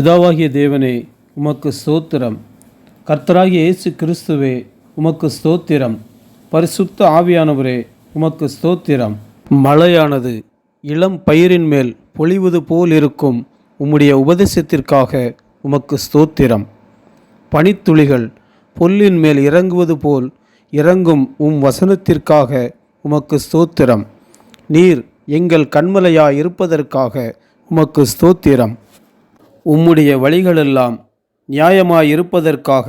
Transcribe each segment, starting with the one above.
பிதாவாகிய தேவனே, உமக்கு ஸ்தோத்திரம். கர்த்தராகிய இயேசு கிறிஸ்துவே, உமக்கு ஸ்தோத்திரம். பரிசுத்த ஆவியானவரே, உமக்கு ஸ்தோத்திரம். மழையானது இளம் பயிரின் மேல் பொழிவது போல் இருக்கும் உம்முடைய உபதேசத்திற்காக உமக்கு ஸ்தோத்திரம். பனித்துளிகள் புல்லின் மேல் இறங்குவது போல் இறங்கும் வசனத்திற்காக உமக்கு ஸ்தோத்திரம். நீர் எங்கள் கண்மலையாய் இருப்பதற்காக உமக்கு ஸ்தோத்திரம். உம்முடைய வழிகளெல்லாம் நியாயமாயிருப்பதற்காக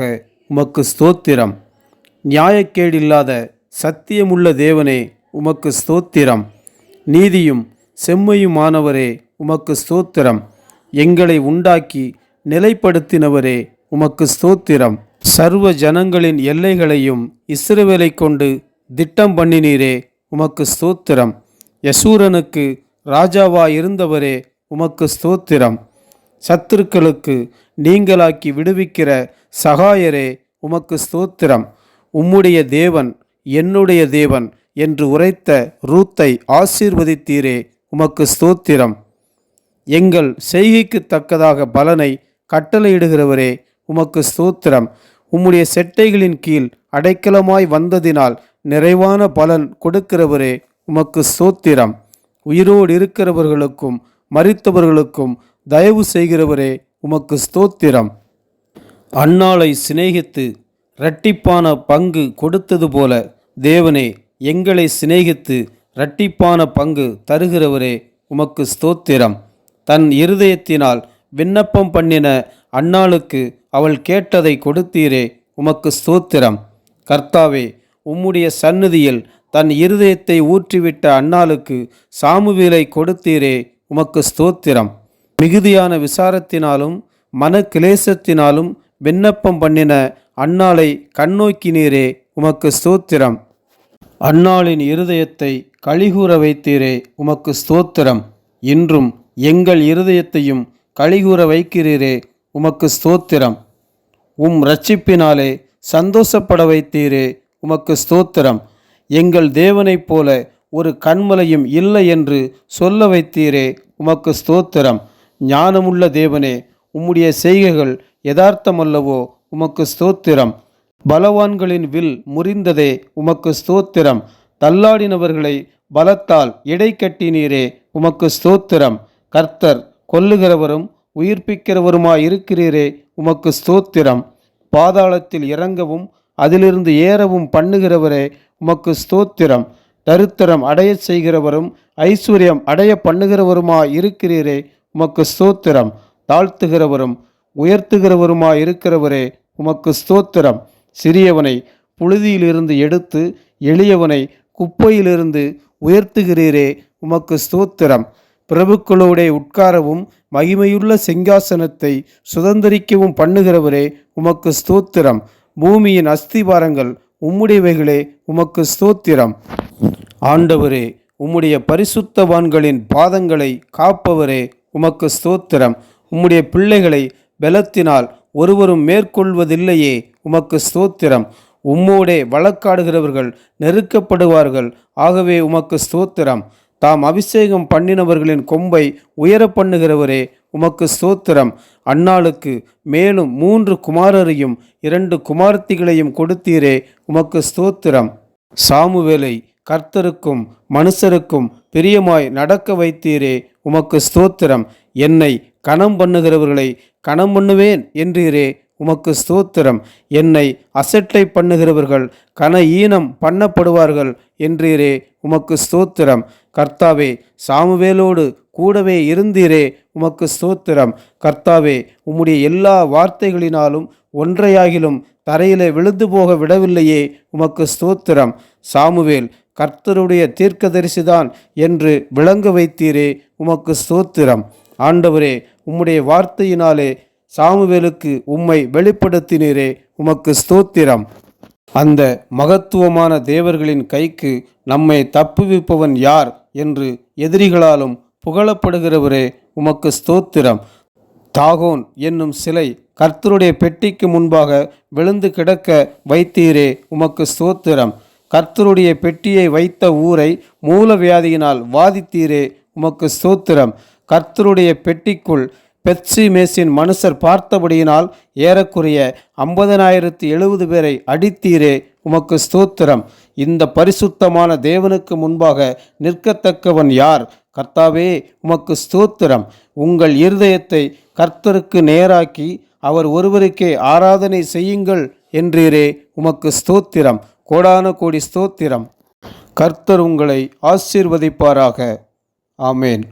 உமக்கு ஸ்தோத்திரம். நியாயக்கேடில்லாத சத்தியமுள்ள தேவனே, உமக்கு ஸ்தோத்திரம். நீதியும் செம்மையுமானவரே, உமக்கு ஸ்தோத்திரம். எங்களை உண்டாக்கி நிலைப்படுத்தினவரே, உமக்கு ஸ்தோத்திரம். சர்வ ஜனங்களின் எல்லைகளையும் இஸ்ரவேலை கொண்டு திட்டம் பண்ணினீரே, உமக்கு ஸ்தோத்திரம். யசூரனுக்கு ராஜாவாயிருந்தவரே, உமக்கு ஸ்தோத்திரம். சத்துருக்களுக்கு நீங்களாக்கி விடுவிக்கிற சகாயரே, உமக்கு ஸ்தோத்திரம். உம்முடைய தேவன் என்னுடைய தேவன் என்று உரைத்த ரூத்தை ஆசீர்வதித்தீரே, உமக்கு ஸ்தோத்திரம். எங்கள் செய்கைக்கு தக்கதாக பலனை கட்டளையிடுகிறவரே, உமக்கு ஸ்தோத்திரம். உம்முடைய செட்டைகளின் கீழ் அடைக்கலமாய் வந்ததினால் நிறைவான பலன் கொடுக்கிறவரே, உமக்கு ஸ்தோத்திரம். உயிரோடு இருக்கிறவர்களுக்கும் மரித்தவர்களுக்கும் தயவு செய்கிறவரே, உமக்கு ஸ்தோத்திரம். அன்னாளை சிநேகித்து இரட்டிப்பான பங்கு கொடுத்தது போல தேவனே, எங்களை சிநேகித்து இரட்டிப்பான பங்கு தருகிறவரே, உமக்கு ஸ்தோத்திரம். தன் இருதயத்தினால் விண்ணப்பம் பண்ணின அன்னாளுக்கு அவள் கேட்டதை கொடுத்தீரே, உமக்கு ஸ்தோத்திரம். கர்த்தாவே, உம்முடைய சந்நிதியில் தன் இருதயத்தை ஊற்றிவிட்ட அன்னாளுக்கு சாமுவேலை கொடுத்தீரே, உமக்கு ஸ்தோத்திரம். மிகுதியான விசாரத்தினாலும் மனக்கிலேசத்தினாலும் விண்ணப்பம் பண்ணின அன்னாளை கண்ணோக்கினீரே, உமக்கு ஸ்தோத்திரம். அன்னாளின் இருதயத்தை களிகூற வைத்தீரே, உமக்கு ஸ்தோத்திரம். இன்றும் எங்கள் இருதயத்தையும் களிகூற வைக்கிறீரே, உமக்கு ஸ்தோத்திரம். இரட்சிப்பினாலே சந்தோஷப்பட வைத்தீரே, உமக்கு ஸ்தோத்திரம். எங்கள் தேவனைப் போல ஒரு கன்மலையும் இல்லை என்று சொல்ல வைத்தீரே, உமக்கு ஸ்தோத்திரம். ஞானமுள்ள தேவனே, உம்முடைய செய்கைகள் யதார்த்தமல்லவோ, உமக்கு ஸ்தோத்திரம். பலவான்களின் வில் முறிந்ததே, உமக்கு ஸ்தோத்திரம். தள்ளாடினவர்களை பலத்தால் எடை கட்டினீரே, உமக்கு ஸ்தோத்திரம். கர்த்தர் கொல்லுகிறவரும் உயிர்ப்பிக்கிறவருமாயிருக்கிறீரே, உமக்கு ஸ்தோத்திரம். பாதாளத்தில் இறங்கவும் அதிலிருந்து ஏறவும் பண்ணுகிறவரே, உமக்கு ஸ்தோத்திரம். தரித்திரம் அடைய செய்கிறவரும் ஐஸ்வர்யம் அடைய பண்ணுகிறவருமாயிருக்கிறீரே, உமக்கு ஸ்தோத்திரம். தாழ்த்துகிறவரும் உயர்த்துகிறவருமாயிருக்கிறவரே, உமக்கு ஸ்தோத்திரம். சிறியவனை புழுதியிலிருந்து எடுத்து எளியவனை குப்பையிலிருந்து உயர்த்துகிறீரே, உமக்கு ஸ்தோத்திரம். பிரபுக்களோடே உட்காரவும் மகிமையுள்ள சிங்காசனத்தை சுதந்தரிக்கவும் பண்ணுகிறவரே, உமக்கு ஸ்தோத்திரம். பூமியின் அஸ்திபாரங்கள் உம்முடையவைகளே, உமக்கு ஸ்தோத்திரம். ஆண்டவரே, உம்முடைய பரிசுத்தவான்களின் பாதங்களை காப்பவரே, உமக்கு ஸ்தோத்திரம். உம்முடைய பிள்ளைகளை பலத்தினால் ஒருவரும் மேற்கொள்வதில்லையே, உமக்கு ஸ்தோத்திரம். உம்மோடே வழக்காடுகிறவர்கள் நெருக்கப்படுவார்கள், ஆகவே உமக்கு ஸ்தோத்திரம். தாம் அபிஷேகம் பண்ணினவர்களின் கொம்பை உயர பண்ணுகிறவரே, உமக்கு ஸ்தோத்திரம். அன்னாளுக்கு மேலும் 3 குமாரரையும் 2 குமாரத்திகளையும் கொடுத்தீரே, உமக்கு ஸ்தோத்திரம். சாமுவேலை கர்த்தருக்கும் மனுஷருக்கும் பிரியமாய் நடக்க வைத்தீரே, உமக்கு ஸ்தோத்திரம். என்னை கனம் பண்ணுகிறவர்களை கனம் பண்ணுவேன் என்றீரே, உமக்கு ஸ்தோத்திரம். என்னை அசட்டை பண்ணுகிறவர்கள் கன ஈனம் பண்ணப்படுவார்கள் என்றீரே, உமக்கு ஸ்தோத்திரம். கர்த்தாவே, சாமுவேலோடு கூடவே இருந்தீரே, உமக்கு ஸ்தோத்திரம். கர்த்தாவே, உம்முடைய எல்லா வார்த்தைகளினாலும் ஒன்றையாகிலும் தரையிலே விழுந்து போக விடவில்லையே, உமக்கு ஸ்தோத்திரம். சாமுவேல் கர்த்தருடைய தீர்க்கதரிசிதான் என்று விளங்க வைத்தீரே, உமக்கு ஸ்தோத்திரம். ஆண்டவரே, உம்முடைய வார்த்தையினாலே சாமுவேலுக்கு உம்மை வெளிப்படுத்தினீரே, உமக்கு ஸ்தோத்திரம். அந்த மகத்துவமான தேவர்களின் கைக்கு நம்மை தப்புவிப்பவன் யார் என்று எதிரிகளாலும் புகழப்படுகிறவரே, உமக்கு ஸ்தோத்திரம். தாகோன் என்னும் சிலை கர்த்தருடைய பெட்டிக்கு முன்பாக விழுந்து கிடக்க வைத்தீரே, உமக்கு ஸ்தோத்திரம். கர்த்தருடைய பெட்டியை வைத்த ஊரை மூலவியாதியினால் வாதித்தீரே, உமக்கு ஸ்தோத்திரம். கர்த்தருடைய பெட்டிக்குள் பெத்சிமேசின் மனுஷர் பார்த்தபடியினால் ஏறக்குறைய 50,070 பேரை அடித்தீரே, உமக்கு ஸ்தோத்திரம். இந்த பரிசுத்தமான தேவனுக்கு முன்பாக நிற்கத்தக்கவன் யார்? கர்த்தாவே, உமக்கு ஸ்தோத்திரம். உங்கள் இருதயத்தை கர்த்தருக்கு நேராக்கி அவர் ஒருவருக்கே ஆராதனை செய்யுங்கள் என்றீரே, உமக்கு ஸ்தோத்திரம். கோடான கோடி ஸ்தோத்திரம். கர்த்தர் உங்களை ஆசீர்வதிப்பாராக. ஆமேன்.